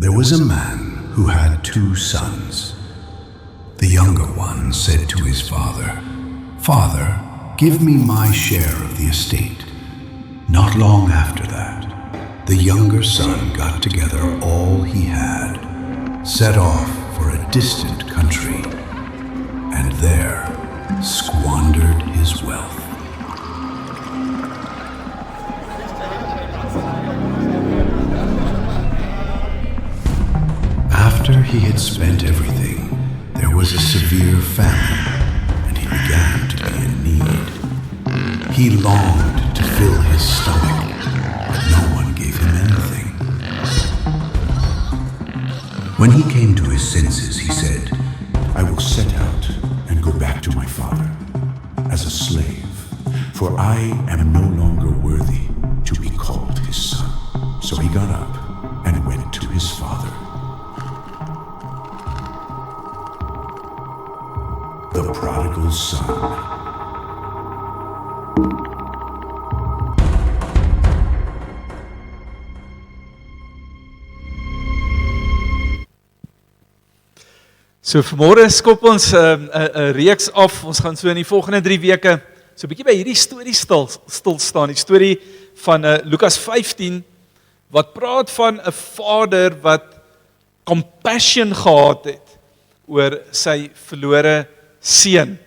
There was a man who had 2 sons. The younger one said to his father, "Father, give me my share of the estate." Not long after that, the younger son got together all he had, set off for a distant country, and there squandered his wealth. After he had spent everything, there was a severe famine, and he began to be in need. He longed to fill his stomach, but no one gave him anything. When he came to his senses, he said, "I will set out and go back to my father as a slave, for I am no longer worthy to be called his son." So he got up and went to his father. The Prodigal Son. So vanmôre skop ons 'n reeks af. Ons gaan so in die volgende 3 weke so 'n bietjie by hierdie storie stil staan. Die storie van Lukas 15 wat praat van 'n vader wat compassion gehad het oor sy verlore seun.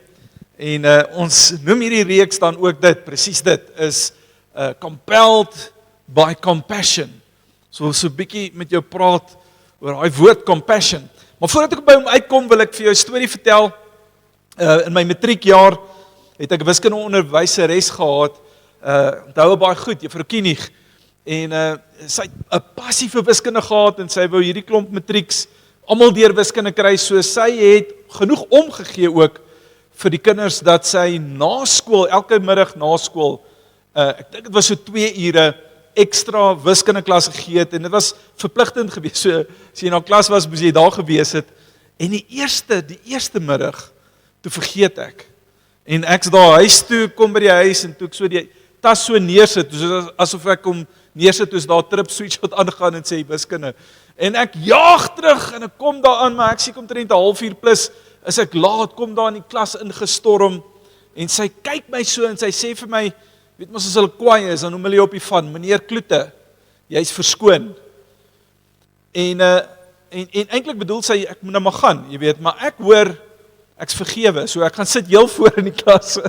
En ons noem hierdie reeks dan ook dit, presies dit, is compelled by compassion. So 'n bietjie met jou praat oor daai woord compassion. Maar voordat ek by hom uitkom, wil ek vir jou 'n storie vertel. In my matriekjaar het ek 'n wiskundeonderwyseres gehad, onthou baie goed, Juffrou Kienig. En sy het 'n passie vir wiskunde gehad en sy wou hierdie klomp matrieks almal deur wiskunde kry, so sy het genoeg omgegee ook vir die kinders dat sy na skool, elke middag na skool, ek dink dit was so 2 ure ekstra wiskunde klas gegee het, en dit was verpligtend gewees, so as jy na klas was, moes jy daar gewees het, en die eerste middag, toe vergeet ek, en ek's daar huis toe, kom by die huis, en toe ek so die tas so neersit, so asof ek hom neersit, toe is daar trip switch wat aangaan en sê wiskunde, en ek jaag terug, en ek kom daar aan, maar ek sê kom omtrent 'n halfuur plus, is ek laat, kom daar in die klas ingestorm, en sy kyk my so, en sy sê vir my, weet mos as hulle kwaai is, dan noem hulle op die van, meneer Kloete, jy's verskoon. En eintlik bedoel sy, ek moet nou maar gaan, jy weet, maar ek hoor, ek's vergewe, so ek gaan sit heel voor in die klas,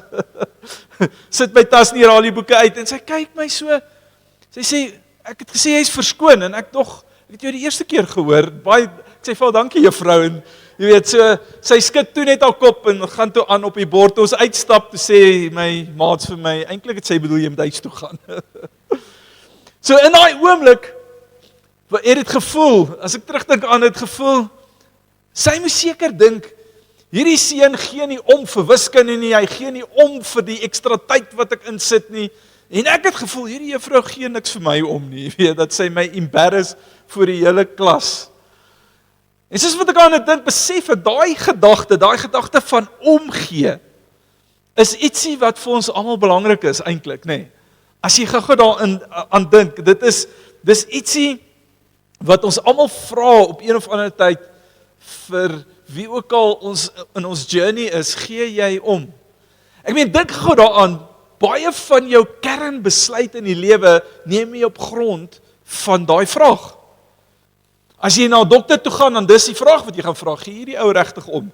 sit my tas neer, haal die boeke uit, en sy kyk my so, sy sê, ek het gesê jy's verskoon, en ek het jou die eerste keer gehoor, ek sê vir dankie juffrou, en jy weet, so, sy skud toe net haar kop, en gaan toe aan op die bord, ons uitstap, toe sê my maats vir my, eintlik het sy bedoel, jy moet huis toe gaan. So in daai oomblik, het het gevoel, as ek terugdink aan het gevoel, sy moes seker dink, hierdie seun gee nie om vir wiskunde nie, hy gee nie om vir die ekstra tyd wat ek insit nie, en ek het gevoel, hierdie juffrou gee niks vir my om nie, weet, dat sy my embarrass voor die hele klas. En soos wat ek aan het dink, besef ek, daai gedagte van omgee, is ietsie wat vir ons almal belangrik is, eintlik, nee. As jy gou daarin aan dink, dis ietsie wat ons almal vra op een of ander tyd, vir wie ook al ons in ons journey is, gee jy om. Ek meen, dink gou daaraan, baie van jou kernbesluit in die lewe neem jy op grond van daai vraag. As jy na 'n dokter toe gaan, dan dis die vraag wat jy gaan vra, gee hierdie ou regtig om?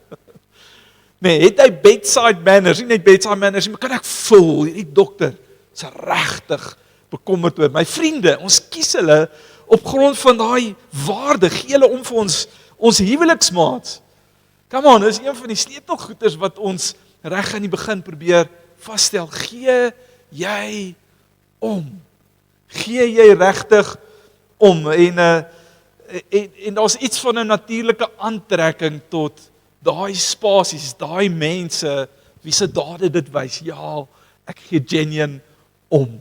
Nee, het hy bedside manners, nie net bedside manners, maar kan ek voel, hierdie dokter is regtig bekommerd oor my vriende, ons kies hulle op grond van daai waarde, gee hulle om vir ons huweliksmaats. Come on, dis een van die sleutelgoeders wat ons reg aan die begin probeer vasstel. Gee jy om? Gee jy regtig om? En daar's iets van 'n natuurlike aantrekking tot daai spasies, daai mense, wie se dade dit wys. Ja, ek gee genuine om.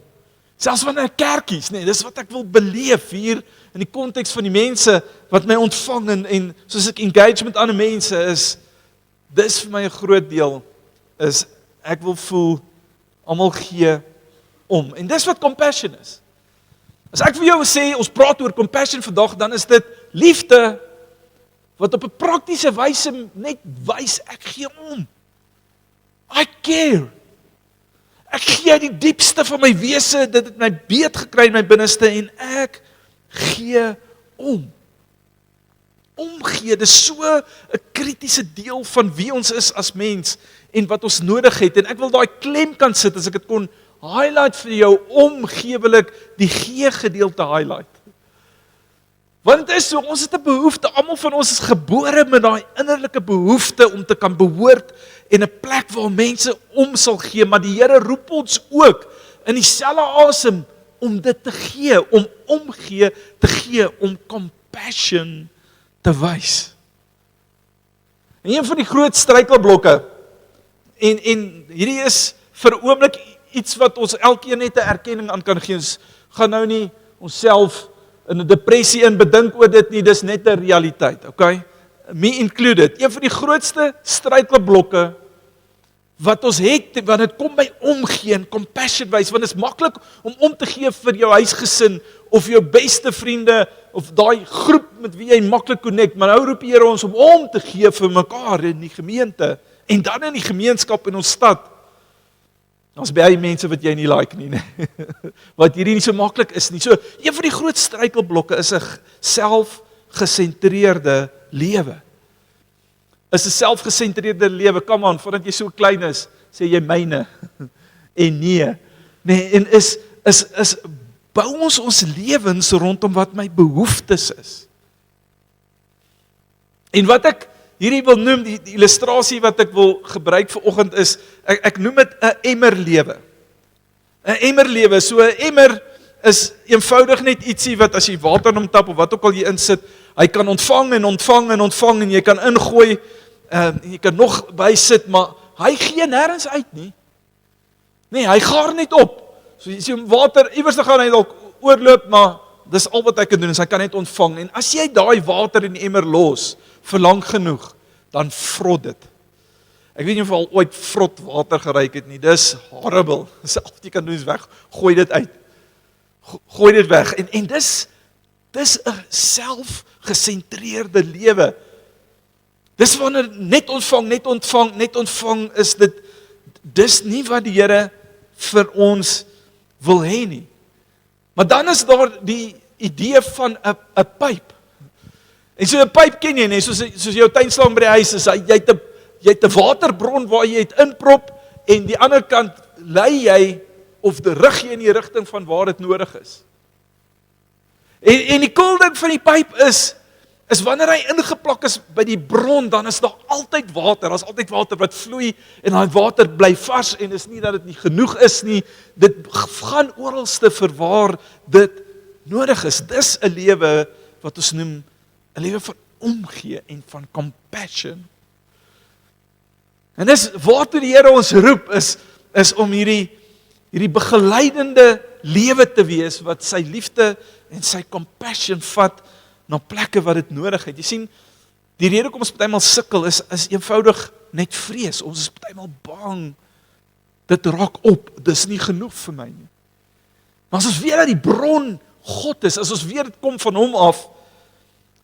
Selfs wanneer kerkies, nee, dis wat ek wil beleef hier in die konteks van die mense wat my ontvang en soos ek engage met ander mense is, dis vir my 'n groot deel, is ek wil voel, almal gee En dis wat compassion is. As ek vir jou sê, ons praat oor compassion vandag, dan is dit liefde wat op 'n praktiese wyse net wys ek gee om. I care. Ek gee uit die diepste van my wese, dit het my beet gekry in my binneste en ek gee om. Omgee, dis so 'n kritiese deel van wie ons is as mens en wat ons nodig het. En ek wil daai klem kan sit as ek dit kon highlight vir jou, omgee wil ek die gee gedeelte highlight. Want dit is so, ons het 'n behoefte, almal van ons is gebore met daai innerlike behoefte om te kan behoort en 'n plek waar mense om sal gee, maar die Here roep ons ook in dieselfde asem om dit te gee, om omgee te gee, om compassion te wys. En een van die groot struikelblokke, en hierdie is vir 'n oomblik iets wat ons elkeen net 'n erkenning aan kan gee, ons gaan nou nie onsself in 'n depressie in bedink oor dit nie, dis net 'n realiteit, okay? Me included. Een van die grootste struikelblokke wat ons het, want dit kom by omgee en compassion wys, want dit is maklik om te gee vir jou huisgesin, of jou beste vriende, of daai groep met wie jy maklik connect, maar nou roep die Here ons om te gee vir mekaar in die gemeente, en dan in die gemeenskap in ons stad. Ons baie mense wat jy nie like nie, wat hierdie nie so maklik is nie. So, een van die groot struikelblokke is 'n selfgesentreerde lewe. Is 'n selfgesentreerde lewe, come on, voordat jy so klein is, sê jy myne, en nee, en bou ons lewens rondom wat my behoeftes is. En wat ek hierdie wil noem, die illustrasie wat ek wil gebruik vir oggend is, ek noem dit 'n emmerlewe. 'n Emmerlewe, so 'n emmer is eenvoudig net ietsie wat as jy water in hom tap of wat ook al jy insit, hy kan ontvang en ontvang en ontvang en jy kan ingooi, jy kan nog bysit, maar hy gee nêrens uit nie. Nee, hy gaar net op. So jy sien water, iewers dan gaan hy dalk oorloop, maar dis al wat hy kan doen, is hy kan net ontvang. En as jy daai water in die emmer los, vir lank genoeg, dan vrot dit. Ek weet nie of al ooit vrot water geruik het nie, dis horrible. Dis al wat jy kan doen is weg, gooi dit uit. Gooi dit weg. En dis 'n selfgesentreerde lewe. Dis wanneer net ontvang is dit, dis nie wat die Here vir ons wil hê nie. Maar dan is daar die idee van 'n pyp. En so 'n pyp ken jy nie, soos jou tuinslang by die huis is, jy het 'n waterbron waar jy het inprop, en die ander kant lei jy, of rig jy in die rigting van waar dit nodig is. En die cool ding van die pyp is wanneer hy ingeplak is by die bron, dan is daar altyd water, daar's altyd water wat vloei, en daai water bly vars, en is nie dat dit nie genoeg is nie, dit gaan oralste vir waar dit nodig is. Dis 'n lewe wat ons noem 'n lewe van omgee en van compassion. En dis waartoe die Here ons roep, is om hierdie begeleidende lewe te wees, wat sy liefde en sy compassion vat na plekke wat dit nodig het. Jy sien, die rede kom ons partymal sukkel is eenvoudig net vrees. Ons is partymal bang, dit raak op, dis nie genoeg vir my nie. Maar as ons weet dat die bron God is, as ons weet dit kom van hom af,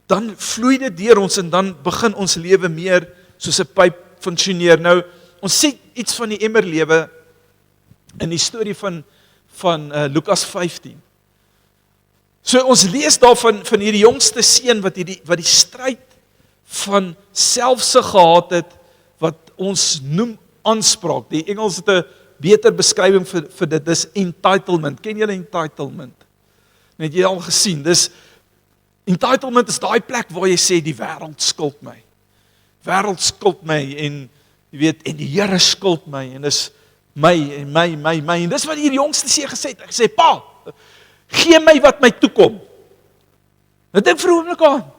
dan vloei dit deur ons, en dan begin ons lewe meer soos 'n pyp funksioneer. Nou, ons sien iets van die emmerlewe in die storie van Lukas 15. So ons lees daarvan van hierdie jongste seun wat die stryd van selfsug gehad het, wat ons noem aanspraak. Die Engels het 'n beter beskrywing vir dit, dis entitlement. Ken julle entitlement? Het jy al gesien? Entitlement is daai plek waar jy sê, die wêreld skuld my. Wêreld skuld my, en jy weet, en die Here skuld my, en dis my, en dis wat hierdie jongste seun gesê het. Hy sê, pa, gee my wat my toekom. Nou dink vir 'n oomblik aan.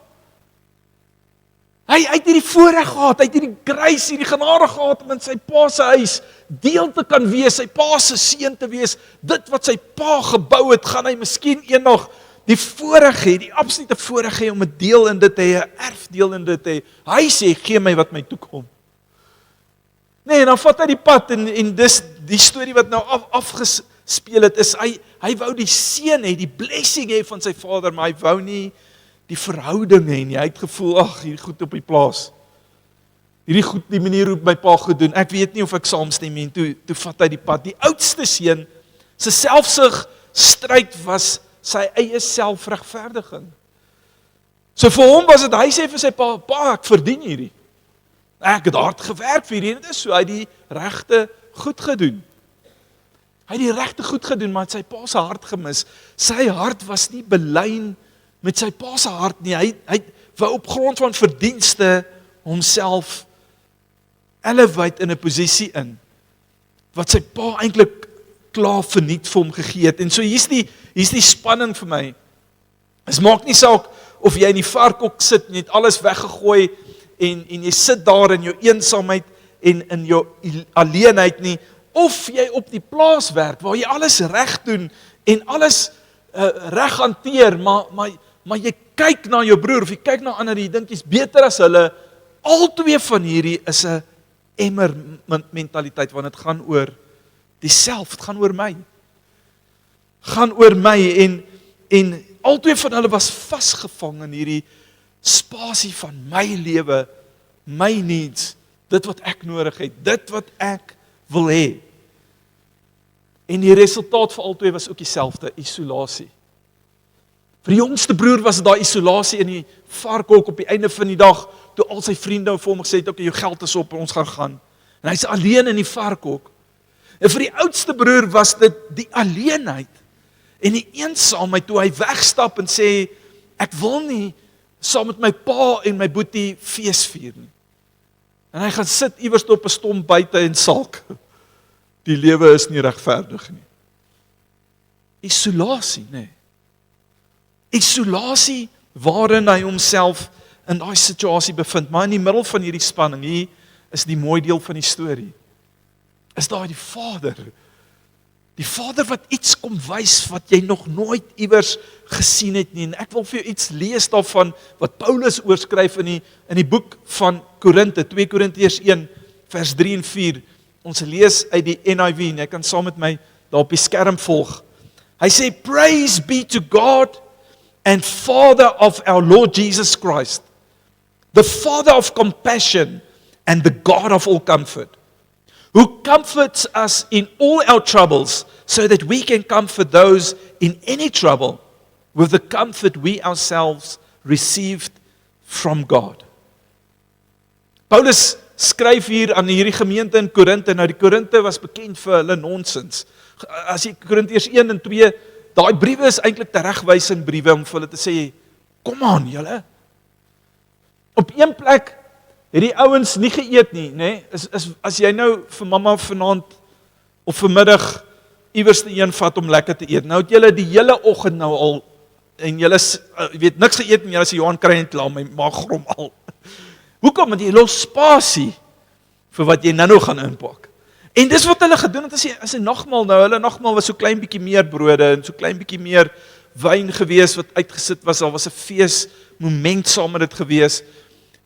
Hy het hierdie voorreg gehad, hy het hierdie grace, hierdie genade gehad om in sy pa se huis deel te kan wees, sy pa se seun te wees. Dit wat sy pa gebou het, gaan hy miskien eendag die voorreg hê, die absolute voorreg hê om 'n deel in dit te hê, 'n erfdeel in dit te hê. Hy sê, gee my wat my toekom. Nee, en dan vat hy die pad, en dis die storie wat nou afgespeel het, is hy wou die seën hê, die blessing hê van sy vader, maar hy wou nie die verhouding hê nie. Hy het gevoel, ag, hierdie goed op die plaas. Hierdie goed, die manier hoe my pa goed doen, ek weet nie of ek saamstem nie, en toe vat hy die pad. Die oudste seun, sy selfsug stryd was sy eie selfregverdiging. So vir hom was dit, hy sê vir sy pa, pa, ek verdien hierdie. Ek het hard gewerk vir hierdie, en dit is so, hy het die regte goed gedoen. Hy het die regte goed gedoen, maar het sy pa se hart gemis. Sy hart was nie belyn met sy pa se hart nie. Hy wou op grond van verdienste homself elevate in 'n posisie in, wat sy pa eintlik klaar verniet vir hom gegee het. En so hier's die spanning vir my. Het maak nie saak of jy in die varkhok sit en jy het alles weggegooi en jy sit daar in jou eensaamheid en in jou alleenheid nie, of jy op die plaas werk waar jy alles reg doen en alles reg hanteer, maar jy kyk na jou broer of jy kyk na ander, jy dink jy's beter as hulle. Albei van hierdie is 'n emmer mentaliteit, want dit gaan oor die self, dit gaan oor my. Gaan oor my en albei van hulle was vasgevang in hierdie spasie van my lewe, my needs, dit wat ek nodig het, dit wat ek wil hê. En die resultaat vir albei was ook dieselfde, isolasie. Vir die jongste broer was dit daai isolasie in die varkhok op die einde van die dag, toe al sy vriende vir hom gesê het, okay, jou geld is op, ons gaan. En hy's alleen in die varkhok. En vir die oudste broer was dit die alleenheid en die eensaamheid toe hy wegstap en sê, ek wil nie saam met my pa en my boetie fees vier nie. En hy gaan sit iewers op 'n stomp buite en sulk. Die lewe is nie regverdig nie. Isolasie, nee. Isolasie waarin hy homself in daai situasie bevind, maar in die middel van hierdie spanning, hier is die mooi deel van die storie. Is daar die Vader. Die Vader wat iets kom wys wat jy nog nooit iewers gesien het nie. En ek wil vir jou iets lees daarvan wat Paulus oorskryf in die boek van Korinte, 2 Korintiërs 1 vers 3 en 4. Ons lees uit die NIV en jy kan saam met my daar op die skerm volg. Hy sê, praise be to God and Father of our Lord Jesus Christ, the Father of compassion and the God of all comfort, who comforts us in all our troubles, so that we can comfort those in any trouble with the comfort we ourselves received from God. Paulus skryf hier aan hierdie gemeente in Korinte. Nou die Korinte was bekend vir hulle nonsens. As jy Korintiërs 1 en 2, daai briewe is eintlik teregwysing briewe om vir hulle te sê, kom aan julle. Op een plek het die ouens nie geëet nie, nê? As jy nou vir mamma vanaand of vanmiddag iewers te een vat om lekker te eet. Nou het julle die hele oggend nou al en julle weet niks geëet en julle sê Johan kry net klaar, my maag grom al. Hoekom? Want jy los spasie vir wat jy nou gaan inpak. En dis wat hulle gedoen het as 'n nagmaal nou. Hulle nagmaal was so klein bietjie meer brode en so klein bietjie meer wyn gewees wat uitgesit was. Daar was 'n feesmoment saam met dit gewees.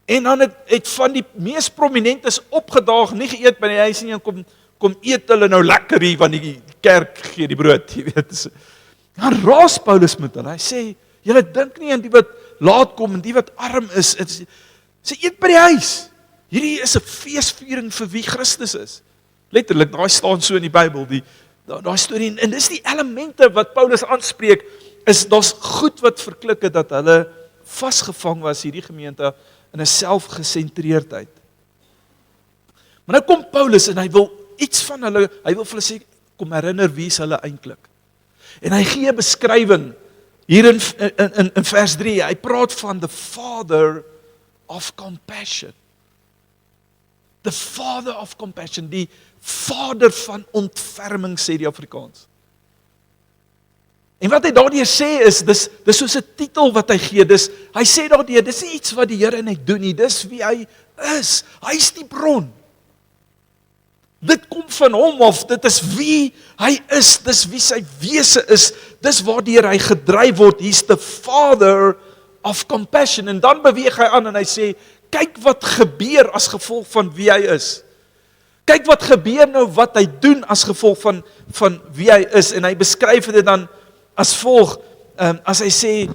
En dan het van die mees prominentes opgedaag, nie geëet by die huis nie, en kom eet hulle nou lekker hier, want die kerk gee die brood, jy weet. Dan raas Paulus met hulle, hy sê, julle dink nie aan die wat laat kom, en die wat arm is, sê eet by die huis. Hierdie is 'n feesviering vir wie Christus is. Letterlik, daai staan so in die Bybel, daai storie, en dis die elemente wat Paulus aanspreek, is daar's goed wat verklik het, dat hulle vasgevang was, hierdie gemeente, in 'n selfgesentreerdheid. Maar nou kom Paulus en hy wil iets van hulle, hy wil vir hulle sê, kom herinner wie is hulle eintlik. En hy gee 'n beskrywing hier in vers 3, hy praat van the Father of compassion. The Father of compassion, die Vader van ontferming, sê die Afrikaans. En wat hy daardeur sê is, dis soos 'n titel wat hy gee, hy sê daardeur, dis nie iets wat die Here net doen nie, dis wie hy is, hy is die bron. Dit kom van hom af, dit is wie hy is, dis wie sy wese is, dis waardeur hy gedryf word, he's the Father of compassion, en dan beweeg hy aan en hy sê, kyk wat gebeur as gevolg van wie hy is. Kyk wat gebeur nou wat hy doen as gevolg van wie hy is, en hy beskryf dit dan as volg, as hy sê,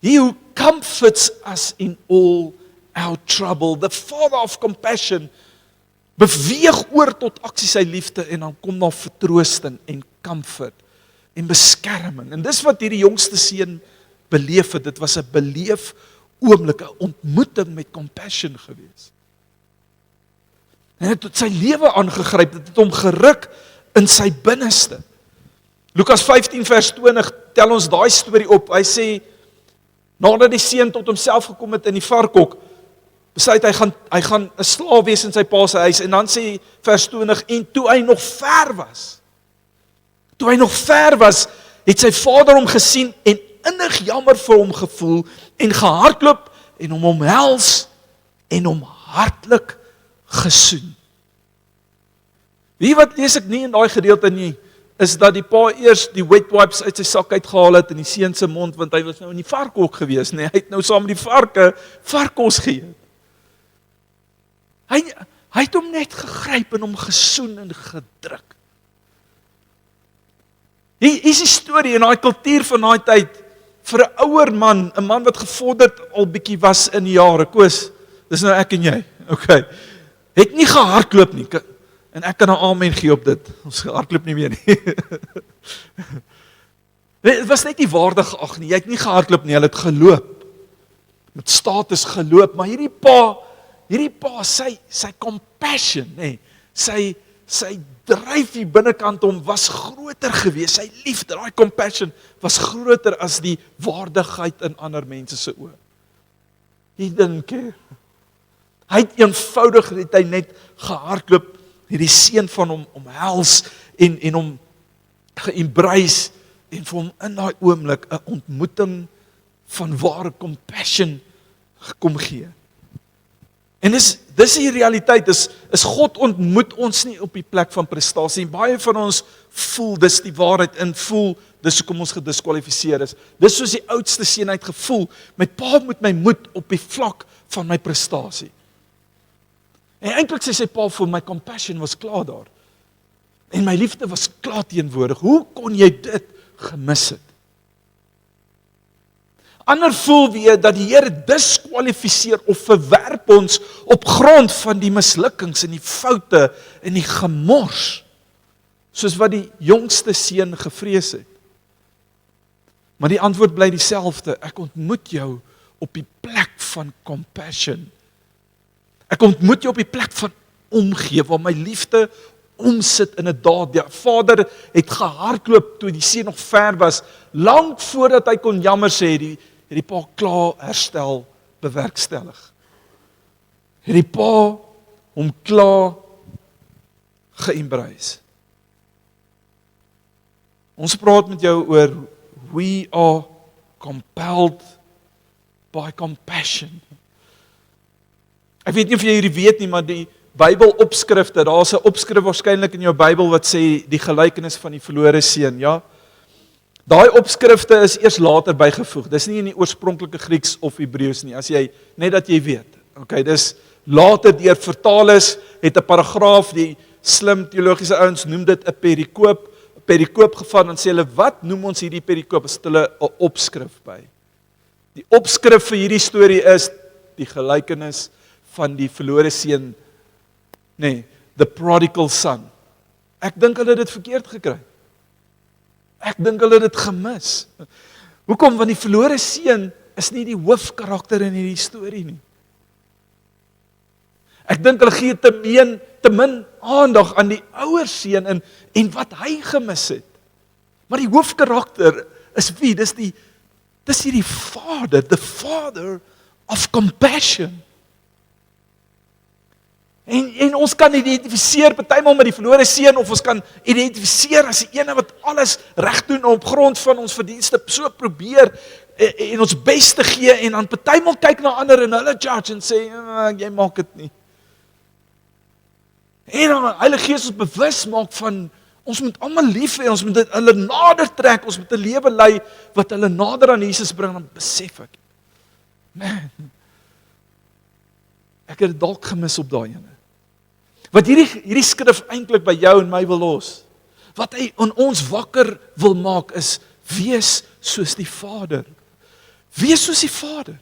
He who comforts us in all our trouble, the Father of compassion, beweeg oor tot aksie sy liefde en dan kom daar vertroosting en comfort en beskerming. En dis wat hierdie jongste seun beleef het. Dit was 'n beleef oomblik, 'n ontmoeting met compassion gewees. En het tot sy lewe aangegryp, dit het hom geruk in sy binneste. Lukas 15 vers 20 tel ons daai storie op. Hy sê, nadat die seun tot homself gekom het in die varkhok, besluit hy gaan 'n slaaf wees in sy pa se huis. En dan sê vers 20, en toe hy nog ver was, het sy vader hom gesien en innig jammer vir hom gevoel en gehardloop en hom omhels en hom hartlik gesoen. Wie wat lees ek nie in daai gedeelte nie, is dat die pa eers die wet wipes uit sy sak uitgehaal het in die seun se mond, want hy was nou in die varkhok gewees, nee, hy het nou saam met die varkos geëet. Hy het hom net gegryp en hom gesoen en gedruk. Hier is die storie in daai kultuur van daai tyd, vir 'n ouer man, 'n man wat gevorderd al bietjie was in die jare, Koos, dis nou ek en jy, okay, het nie gehardloop nie, en ek kan nou amen gee op dit, ons hardloop nie meer nie. Het was net nie waardig geag nie, jy het nie gehardloop nie, hy het geloop, met status geloop, maar hierdie pa, sy compassion, nee, sy dryf hier binnekant hom was groter gewees, sy liefde, daai compassion was groter as die waardigheid in ander mense se oë. He didn't care. Hy het eenvoudig net gehardloop, hierdie seun van hom omhels en hom ge-embrace en vir hom in daai oomblik 'n ontmoeting van ware compassion kom gee. En dis die realiteit, is God ontmoet ons nie op die plek van prestasie. Baie van ons voel dis die waarheid en voel dis hoekom ons gediskwalifiseer is. Dis soos die oudste seun het gevoel, my pa moet my moed op die vlak van my prestasie. En eintlik sê sy pa vir my compassion was klaar daar. En my liefde was klaar teenwoordig. Hoe kon jy dit gemis het? Ander voel weer dat die Here diskwalifiseer of verwerp ons op grond van die mislukkings en die foute en die gemors, soos wat die jongste seun gevrees het. Maar die antwoord bly dieselfde, ek ontmoet jou op die plek van compassion. Ek ontmoet jou op die plek van omgee, waar my liefde omsit in 'n daad. Die Vader het gehardloop toe die seun nog ver was, lank voordat hy kon jammer sê, die pa klaar herstel, bewerkstellig. Het die pa hom klaar ge-embrace. Ons praat met jou oor we are compelled by compassion. Ek weet nie of jy hierdie weet nie, maar die Bybelopskrifte, daar's 'n opskrif waarskynlik in jou Bybel wat sê die gelykenis van die verlore seun, ja? Daai opskrifte is eers later bygevoeg. Dis nie in die oorspronklike Grieks of Hebreëus nie, as jy net dat jy weet. Okay, dis later deur vertaal is, het 'n paragraaf, die slim teologiese ouens noem dit 'n perikoop gevat, en sê hulle, wat noem ons hierdie perikoop? As hulle 'n opskrif by. Die opskrif vir hierdie storie is die gelykenis van die verlore seun, nee, the prodigal son. Ek dink hulle het dit verkeerd gekry. Ek dink hulle het dit gemis. Hoekom? Want die verlore seun is nie die hoofkarakter in hierdie storie nie. Ek dink hulle gee te min aandag aan die ouer seun en wat hy gemis het. Maar die hoofkarakter is wie? Dis hierdie Vader, the Father of compassion. En ons kan identifiseer partymal met die verlore seun, of ons kan identifiseer as die ene wat alles reg doen op grond van ons verdienste, so probeer en ons bes te gee, en dan partymal kyk na ander en hulle judge en sê, jy maak dit nie. En dan Heilige Gees ons bewus maak van, ons moet almal lief hê, ons moet hulle nader trek, ons moet 'n lewe lei wat hulle nader aan Jesus bring, dan besef ek, man, ek het dit dalk gemis op daai ene. Wat hierdie skrif eintlik by jou en my wil los, wat hy in ons wakker wil maak is, wees soos die Vader. Wees soos die Vader.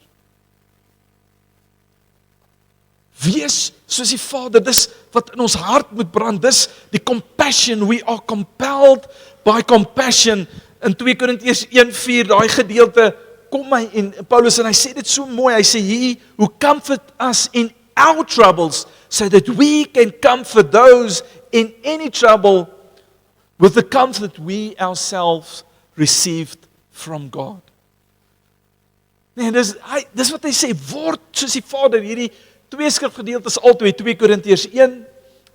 Wees soos die Vader, dis wat in ons hart moet brand, dis die compassion, we are compelled by compassion. In 2 Korintiërs 1:4, daai gedeelte, kom hy en Paulus, en hy sê dit so mooi, hy sê, He who comfort us in our troubles, so that we can comfort those in any trouble with the comfort we ourselves received from God. Nee, dis wat hy sê, word soos die Vader. Hierdie 2 skrifgedeeltes albei, 2 Korintiërs 1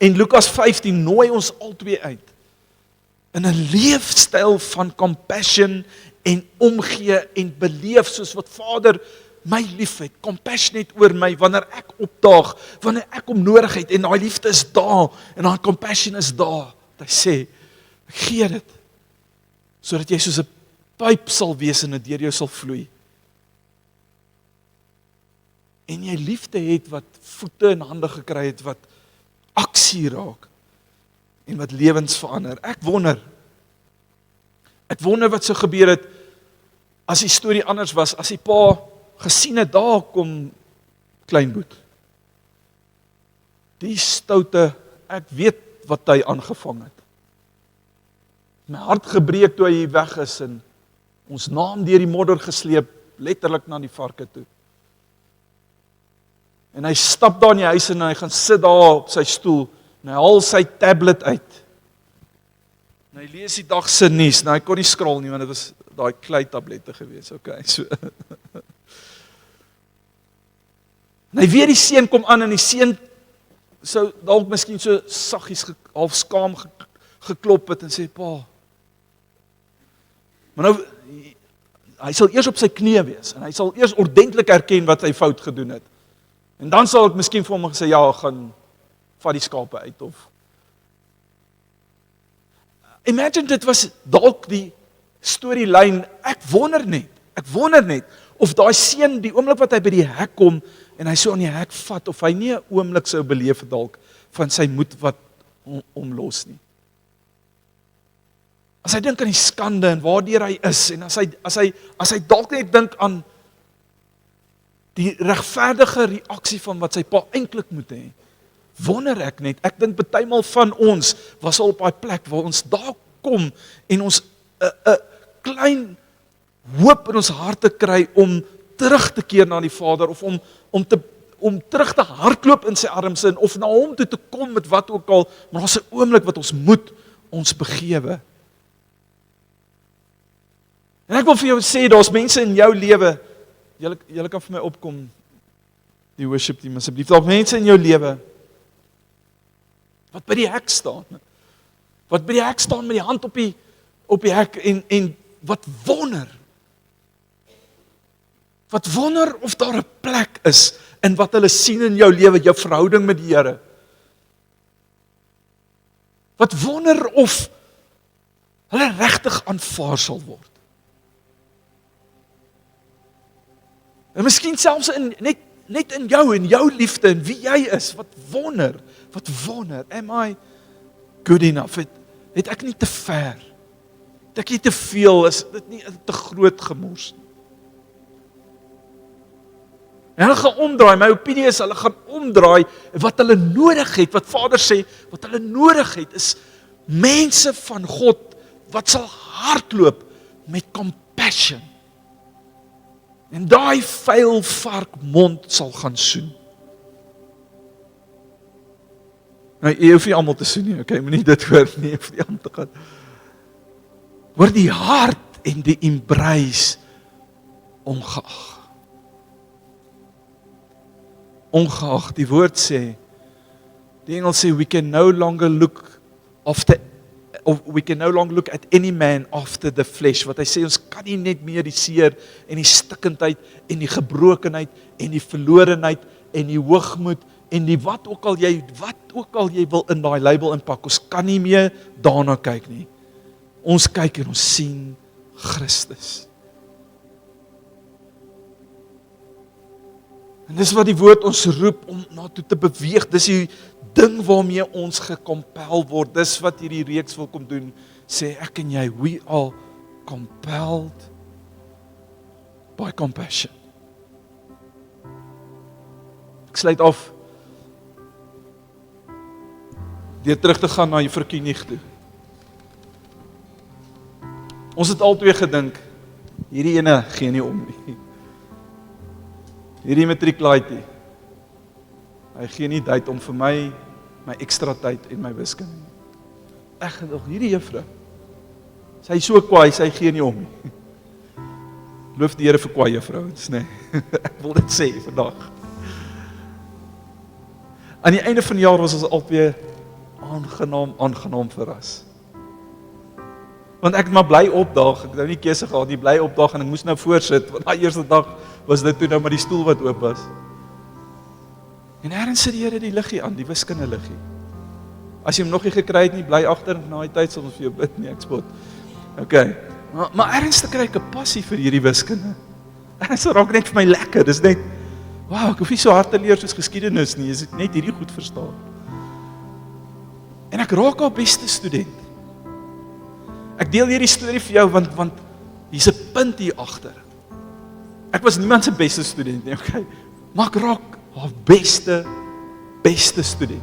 en Lukas 15, nooi ons albei uit. In 'n leefstyl van compassion en omgee en beleef, soos wat Vader my liefhet, compassionate oor my, wanneer ek opdaag, wanneer ek hom nodig het, en daai liefde is daar, en daai compassion is daar. Hy sê, ek gee dit, sodat jy soos 'n pyp sal wees en dit deur jou sal vloei. En jy liefde het wat voete en hande gekry het, wat aksie raak, en wat lewens verander. Ek wonder wat sou gebeur het, as die storie anders was, as die pa gesien het, daar kom Kleinboet. Die stoute, ek weet wat hy aangevang het. My hart gebreek toe hy weg is, en ons naam deur die modder gesleep, letterlik na die varke toe. En hy stap daar in die huis en hy gaan sit daar op sy stoel, en hy haal sy tablet uit. En hy lees die dag se nuus, en hy kon nie scroll nie, want dit was daai klei tablette gewees, okay, so. En hy weet die seun kom aan, en die seun sou dalk miskien so saggies, half skaam geklop het, en sê, pa. Maar nou, hy sal eers op sy knieë wees, en hy sal eers ordentlik erken wat hy fout gedoen het. En dan sal ek miskien vir hom gesê, ja, gaan vat die skape uit, of. Imagine dit was dalk die storielyn, ek wonder net, of daai seun, die oomblik wat hy by die hek kom, en hy so aan die hek vat, of hy nie 'n oomblik sou beleef het dalk, van sy moed wat omlos nie. As hy dink aan die skande, en waardeur hy is, en as hy dalk net dink aan die regverdige reaksie van wat sy pa eintlik moet hê, wonder ek net, ek dink partymal van ons was al op daai plek waar ons daar kom en ons 'n klein hoop in ons harte kry om terug te keer na die Vader, of om terug te hardloop in sy arms in, of na hom toe te kom met wat ook al, maar daar's 'n oomblik wat ons moet ons begewe. En ek wil vir jou sê, daar's mense in jou lewe, julle kan vir my opkom, die worship team asseblief, daar's mense in jou lewe, wat by die hek staan, met die hand op die hek, en wat wonder of daar 'n plek is, in wat hulle sien in jou lewe, jou verhouding met die Here. Wat wonder of hulle regtig aanvaar sal word. En miskien selfs net in jou liefde, en wie jy is, wat wonder, am I good enough? Het ek nie te ver? Het ek nie te veel? Is dit nie te groot gemors nie? En hulle gaan omdraai, my opinie is, hulle gaan omdraai, wat hulle nodig het, wat Vader sê, wat hulle nodig het, is mense van God, wat sal hardloop met compassion, en daai vuil vark mond sal gaan soen. Nou, jy hoef nie almal te soen nie, okay, moet nie dit hoor nie, of die aan te gaan. Hoor die hart en die embrace ongeag, die woord sê, die Engels sê, we can no longer look at any man after the flesh, wat hy sê, ons kan nie net meer die seer, en die stikkendheid, en die gebrokenheid, en die verlorenheid, en die hoogmoed, en die wat ook al jy wil in daai label inpak, ons kan nie meer daarna kyk nie. Ons kyk en ons sien Christus. En dis wat die woord ons roep om na toe te beweeg, dis die ding waarmee ons gekompel word, dis wat hierdie reeks wil kom doen, sê ek en jy, we are compelled by compassion. Ek sluit af deur terug te gaan na Juffrou Kinig toe. Ons het albei gedink, hierdie ene gee nie om nie. Hierdie matrikulaitie, hy gee nie tyd om vir my ekstra tyd en my wiskunde nie. Ek gedog, hierdie juffrou, sy is so kwaai, sy gee nie om nie. Loof die Here vir kwaai juffrouens, nee. Ek wil dit sê vandag. Aan die einde van die jaar was ons albei aangenaam verras. Want ek het maar bly opdaag, ek het nou nie keuse gehad nie, bly opdaag en ek moes nou voorsit, want die eerste dag was dit toe nou maar die stoel wat oop was. En ergens sit die Here die liggie aan, die wiskunde liggie. As jy hom nog nie gekry het nie, bly agter na die tyd soms vir jou bid nie, ek spot. Okay, maar ergens te kry ek 'n passie vir hierdie wiskunde. Ergens raak net vir my lekker, dis net, wow, ek hoef nie so hard te leer soos geskiedenis nie, as ek net hierdie goed verstaan. En ek raak al beste student. Ek deel hierdie storie vir jou, want hier's 'n punt hier agter. Ek was niemand se beste student nie, okay? Maar ek raak haar beste student.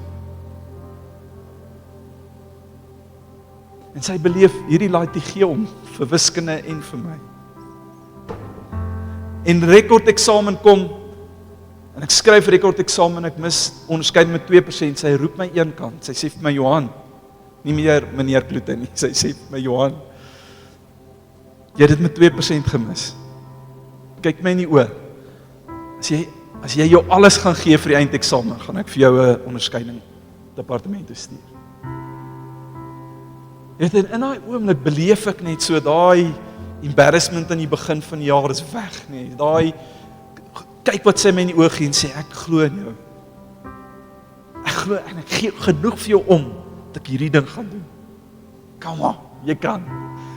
En sy beleef hierdie laat die gee om vir wiskunde en vir my. En rekordeksamen kom, en ek skryf rekordeksamen, ek mis onderskeiding met 2%, sy roep my een kant, sy sê vir my, Johan, nie meer meneer Kloete nie, sy sê vir my, Johan, jy het dit met 2% gemis. Kyk my in die oë. As jy jou alles gaan gee vir die eindeksamen, gaan ek vir jou 'n onderskeiding departement toe stuur. En in daai oomblik beleef ek net so, daai embarrassment in die begin van die jaar is weg, nee. Daai, kyk wat sy my in die oë gee en sê, ek glo in jou. Ek glo en ek gee genoeg vir jou om, dat ek hierdie ding gaan doen. Kom aan, jy kan.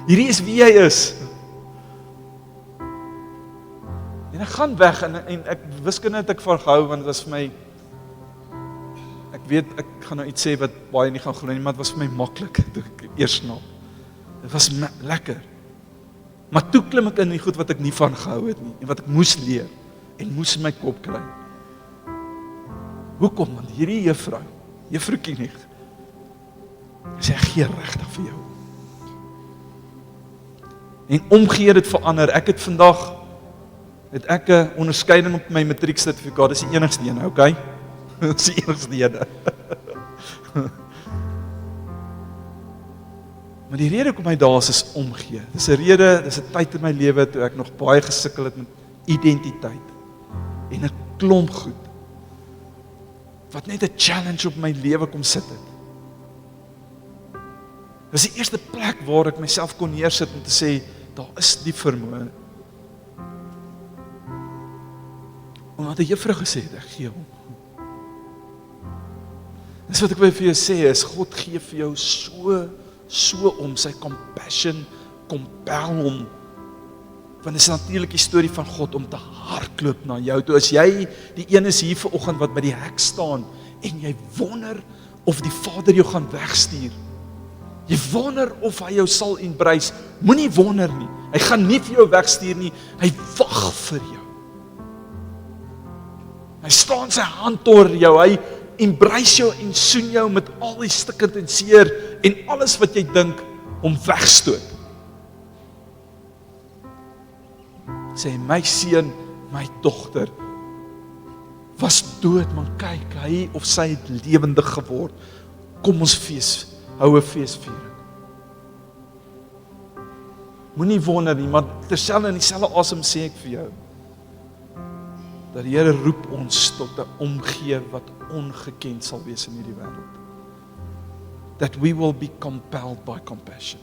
Hierdie is wie jy is. En ek gaan weg, en ek wiskunde het ek van gehou, want dit was vir my, ek weet, ek gaan nou iets sê wat baie nie gaan glo nie, maar het was vir my maklik, toe ek eers snap. Dit was lekker. Maar toe klim ek in die goed wat ek nie van gehou het nie, en wat ek moes leer, en moes in my kop kry. Hoekom? Want hierdie Juffrou Kinig, sê ek gee regtig vir jou. En omgee dit verander. Ek het vandag, het ek 'n onderskeiding op my matrieksertifikaat, dis die enigste een, okay? Dis die enigste een. Maar die rede kom my daar is omgee. Dis 'n rede, dis 'n tyd in my lewe toe ek nog baie gesukkel het met identiteit. En 'n klomp goed. Wat net 'n challenge op my lewe kom sit het. Dis die eerste plek waar ek myself kon neersit om te sê, daar is die vermoë. Omdat die juffrou gesê het, ek gee hom. Dis wat ek wil vir jou sê, is God gee vir jou so om, sy compassion, compel hom. Want dit is natuurlik die storie van God om te hardloop na jou toe. As jy die een is hier vanoggend wat by die hek staan, en jy wonder of die Vader jou gaan wegstuur, jy wonder of hy jou sal embrace, moenie wonder nie, hy gaan nie vir jou wegstuur nie, hy wag vir jou. Hy staan sy hand oor jou, hy embrace jou en soen jou met al die stikkend en seer, en alles wat jy dink om wegstoot. Sê, my seun, my dogter, was dood, maar kyk, hy of sy het lewendig geword. Kom ons hou 'n feesviering. Moenie wonder nie, maar terselfde in dieselfde asem sê ek vir jou, dat die Here roep ons tot 'n omgee wat ongekend sal wees in hierdie wêreld. That we will be compelled by compassion.